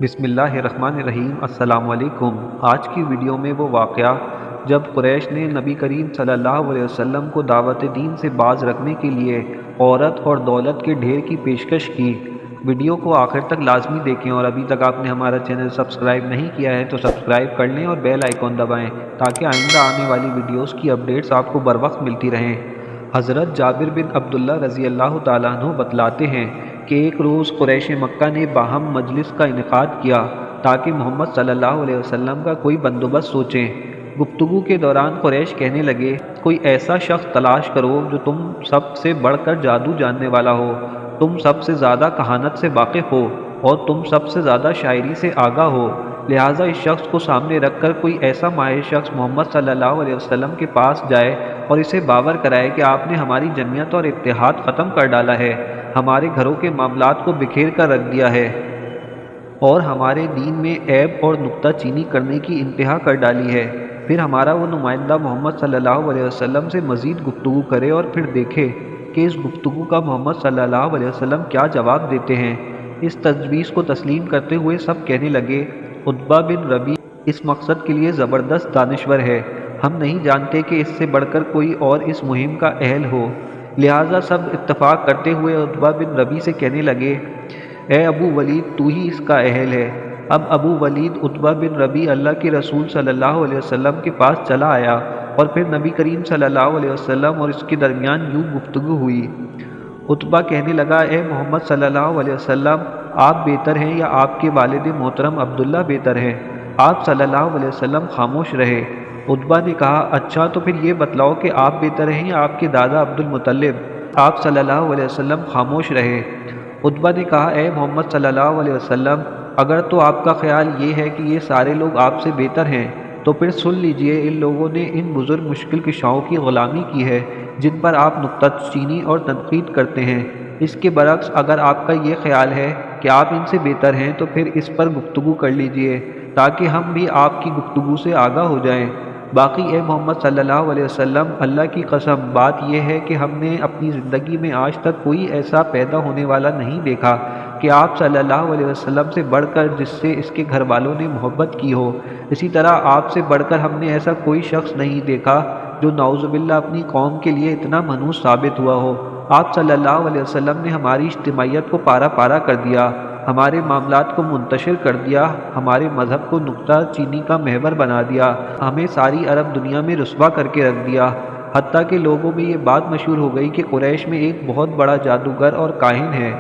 بسم اللہ الرحمن الرحیم۔ السلام علیکم۔ آج کی ویڈیو میں وہ واقعہ جب قریش نے نبی کریم صلی اللہ علیہ وسلم کو دعوت دین سے باز رکھنے کے لیے عورت اور دولت کے ڈھیر کی پیشکش کی۔ ویڈیو کو آخر تک لازمی دیکھیں، اور ابھی تک آپ نے ہمارا چینل سبسکرائب نہیں کیا ہے تو سبسکرائب کر لیں اور بیل آئیکن دبائیں تاکہ آئندہ آنے والی ویڈیوز کی اپڈیٹس آپ کو بروقت ملتی رہیں۔ حضرت جابر بن عبداللہ رضی اللہ تعالیٰ عنہ بتلاتے ہیں کہ ایک روز قریش مکہ نے باہم مجلس کا انعقاد کیا تاکہ محمد صلی اللہ علیہ وسلم کا کوئی بندوبست سوچیں۔ گفتگو کے دوران قریش کہنے لگے، کوئی ایسا شخص تلاش کرو جو تم سب سے بڑھ کر جادو جاننے والا ہو، تم سب سے زیادہ کہانت سے واقف ہو اور تم سب سے زیادہ شاعری سے آگاہ ہو۔ لہٰذا اس شخص کو سامنے رکھ کر کوئی ایسا ماہر شخص محمد صلی اللہ علیہ وسلم کے پاس جائے اور اسے باور کرائے کہ آپ نے ہماری جمعیت اور اتحاد ختم کر ڈالا ہے، ہمارے گھروں کے معاملات کو بکھیر کر رکھ دیا ہے اور ہمارے دین میں عیب اور نکتہ چینی کرنے کی انتہا کر ڈالی ہے۔ پھر ہمارا وہ نمائندہ محمد صلی اللہ علیہ وسلم سے مزید گفتگو کرے اور پھر دیکھے کہ اس گفتگو کا محمد صلی اللہ علیہ وسلم کیا جواب دیتے ہیں۔ اس تجویز کو تسلیم کرتے ہوئے سب کہنے لگے، عتبہ بن ربیع اس مقصد کے لیے زبردست دانشور ہے، ہم نہیں جانتے کہ اس سے بڑھ کر کوئی اور اس مہم کا اہل ہو۔ لہٰذا سب اتفاق کرتے ہوئے عتبہ بن ربیع سے کہنے لگے، اے ابو ولید، تو ہی اس کا اہل ہے۔ اب ابو ولید عتبہ بن ربیع اللہ کے رسول صلی اللہ علیہ وسلم کے پاس چلا آیا اور پھر نبی کریم صلی اللہ علیہ وسلم اور اس کے درمیان یوں گفتگو ہوئی۔ عتبہ کہنے لگا، اے محمد صلی اللہ علیہ وسلم، آپ بہتر ہیں یا آپ کے والد محترم عبداللہ بہتر ہیں؟ آپ صلی اللہ علیہ وسلم خاموش رہے۔ عتبہ نے کہا، اچھا تو پھر یہ بتلاؤ کہ آپ بہتر ہیں یا آپ کے دادا عبد المطلب؟ آپ صلی اللہ علیہ وسلم خاموش رہے۔ عتبہ نے کہا، اے محمد صلی اللہ علیہ وسلم، اگر تو آپ کا خیال یہ ہے کہ یہ سارے لوگ آپ سے بہتر ہیں تو پھر سن لیجئے، ان لوگوں نے ان بزرگ مشکل کشاؤں کی غلامی کی ہے جن پر آپ نکتہ چینی اور تنقید کرتے ہیں۔ اس کے برعکس اگر آپ کا یہ خیال ہے کہ آپ ان سے بہتر ہیں تو پھر اس پر گفتگو کر لیجئے تاکہ ہم بھی آپ کی گفتگو سے آگاہ ہو جائیں۔ باقی اے محمد صلی اللہ علیہ وسلم، اللہ کی قسم بات یہ ہے کہ ہم نے اپنی زندگی میں آج تک کوئی ایسا پیدا ہونے والا نہیں دیکھا کہ آپ صلی اللہ علیہ وسلم سے بڑھ کر جس سے اس کے گھر والوں نے محبت کی ہو، اسی طرح آپ سے بڑھ کر ہم نے ایسا کوئی شخص نہیں دیکھا جو نعوذ باللہ اپنی قوم کے لیے اتنا منحوس ثابت ہوا ہو۔ آپ صلی اللہ علیہ وسلم نے ہماری اجتماعیت کو پارا پارا کر دیا، ہمارے معاملات کو منتشر کر دیا، ہمارے مذہب کو نکتہ چینی کا محور بنا دیا، ہمیں ساری عرب دنیا میں رسوا کر کے رکھ دیا، حتیٰ کہ لوگوں میں یہ بات مشہور ہو گئی کہ قریش میں ایک بہت بڑا جادوگر اور کاہن ہے۔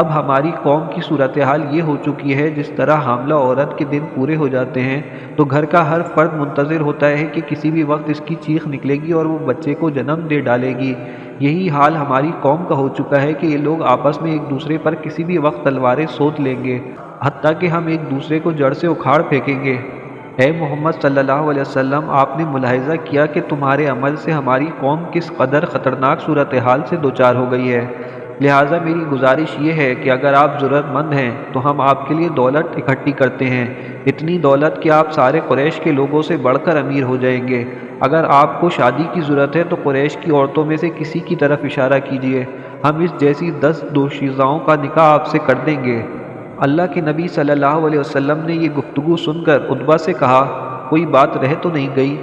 اب ہماری قوم کی صورتحال یہ ہو چکی ہے، جس طرح حاملہ عورت کے دن پورے ہو جاتے ہیں تو گھر کا ہر فرد منتظر ہوتا ہے کہ کسی بھی وقت اس کی چیخ نکلے گی اور وہ بچے کو جنم دے ڈالے گی، یہی حال ہماری قوم کا ہو چکا ہے کہ یہ لوگ آپس میں ایک دوسرے پر کسی بھی وقت تلواریں سوت لیں گے، حتیٰ کہ ہم ایک دوسرے کو جڑ سے اکھاڑ پھینکیں گے۔ اے محمد صلی اللہ علیہ وسلم، آپ نے ملاحظہ کیا کہ تمہارے عمل سے ہماری قوم کس قدر خطرناک صورتحال سے دوچار ہو گئی ہے۔ لہٰذا میری گزارش یہ ہے کہ اگر آپ ضرورت مند ہیں تو ہم آپ کے لیے دولت اکٹھی کرتے ہیں، اتنی دولت کہ آپ سارے قریش کے لوگوں سے بڑھ کر امیر ہو جائیں گے۔ اگر آپ کو شادی کی ضرورت ہے تو قریش کی عورتوں میں سے کسی کی طرف اشارہ کیجیے، ہم اس جیسی 10 دوشیزاؤں کا نکاح آپ سے کر دیں گے۔ اللہ کے نبی صلی اللہ علیہ وسلم نے یہ گفتگو سن کر عتبہ سے کہا، کوئی بات رہ تو نہیں گئی؟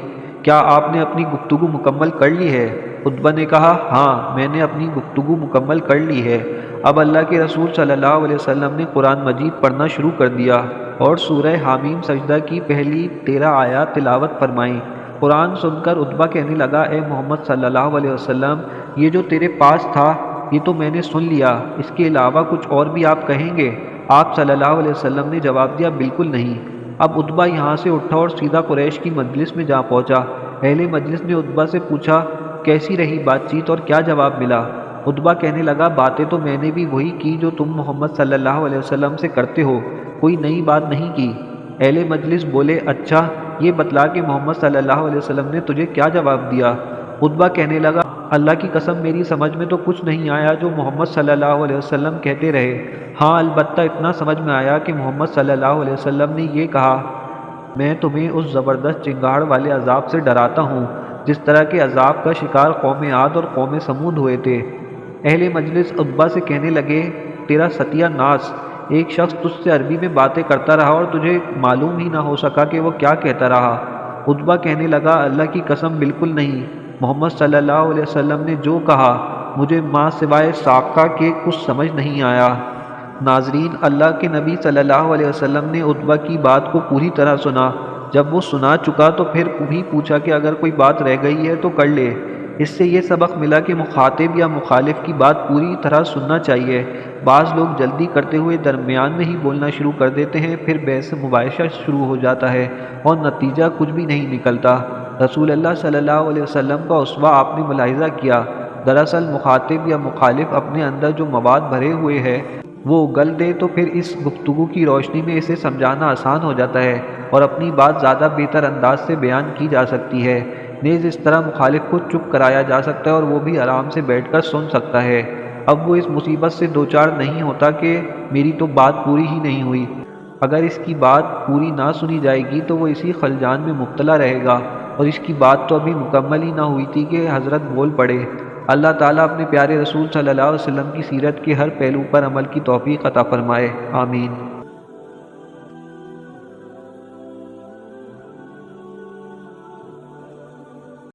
کیا آپ نے اپنی گفتگو مکمل کر لی ہے؟ عتبہ نے کہا، ہاں میں نے اپنی گفتگو مکمل کر لی ہے۔ اب اللہ کے رسول صلی اللہ علیہ وسلم نے قرآن مجید پڑھنا شروع کر دیا اور سورہ حامیم سجدہ کی پہلی 13 آیات تلاوت فرمائیں۔ قرآن سن کر عتبہ کہنے لگا، اے محمد صلی اللہ علیہ وسلم، یہ جو تیرے پاس تھا یہ تو میں نے سن لیا، اس کے علاوہ کچھ اور بھی آپ کہیں گے؟ آپ صلی اللہ علیہ وسلم نے جواب دیا، بالکل نہیں۔ اب عتبہ یہاں سے اٹھا اور سیدھا قریش کی مجلس میں جا پہنچا۔ اہل مجلس نے عتبہ سے پوچھا، کیسی رہی بات چیت اور کیا جواب ملا؟ عتبہ کہنے لگا، باتیں تو میں نے بھی وہی کی جو تم محمد صلی اللہ علیہ وسلم سے کرتے ہو، کوئی نئی بات نہیں کی۔ اہل مجلس بولے، اچھا یہ بتلا کہ محمد صلی اللہ علیہ وسلم نے تجھے کیا جواب دیا؟ عتبہ کہنے لگا، اللہ کی قسم میری سمجھ میں تو کچھ نہیں آیا جو محمد صلی اللہ علیہ وسلم کہتے رہے۔ ہاں البتہ اتنا سمجھ میں آیا کہ محمد صلی اللہ علیہ وسلم نے یہ کہا، میں تمہیں اس زبردست چنگاڑ والے عذاب سے ڈراتا ہوں جس طرح کے عذاب کا شکار قوم عاد اور قوم سمود ہوئے تھے۔ اہل مجلس عتبہ سے کہنے لگے، تیرا ستیہ ناس، ایک شخص تجھ سے عربی میں باتیں کرتا رہا اور تجھے معلوم ہی نہ ہو سکا کہ وہ کیا کہتا رہا۔ عتبہ کہنے لگا اللہ کی قسم بالکل نہیں، محمد صلی اللہ علیہ وسلم نے جو کہا مجھے ماں سوائے ساقہ کے کچھ سمجھ نہیں آیا۔ ناظرین، اللہ کے نبی صلی اللہ علیہ وسلم نے عتبہ کی بات کو پوری طرح سنا۔ جب وہ سنا چکا تو پھر بھی پوچھا کہ اگر کوئی بات رہ گئی ہے تو کر لے۔ اس سے یہ سبق ملا کہ مخاطب یا مخالف کی بات پوری طرح سننا چاہیے۔ بعض لوگ جلدی کرتے ہوئے درمیان میں ہی بولنا شروع کر دیتے ہیں، پھر بحث مباحثہ شروع ہو جاتا ہے اور نتیجہ کچھ بھی نہیں نکلتا۔ رسول اللہ صلی اللہ علیہ وسلم کا اسوہ آپ نے ملاحظہ کیا۔ دراصل مخاطب یا مخالف اپنے اندر جو مواد بھرے ہوئے ہے وہ اگل دے تو پھر اس گفتگو کی روشنی میں اسے سمجھانا آسان ہو جاتا ہے اور اپنی بات زیادہ بہتر انداز سے بیان کی جا سکتی ہے۔ نیز اس طرح مخالف کو چپ کرایا جا سکتا ہے اور وہ بھی آرام سے بیٹھ کر سن سکتا ہے۔ اب وہ اس مصیبت سے دوچار نہیں ہوتا کہ میری تو بات پوری ہی نہیں ہوئی۔ اگر اس کی بات پوری نہ سنی جائے گی تو وہ اسی خلجان میں مبتلا رہے گا اور اس کی بات تو ابھی مکمل ہی نہ ہوئی تھی کہ حضرت بول پڑے۔ اللہ تعالیٰ اپنے پیارے رسول صلی اللہ علیہ وسلم کی سیرت کے ہر پہلو پر عمل کی توفیق عطا فرمائے، آمین۔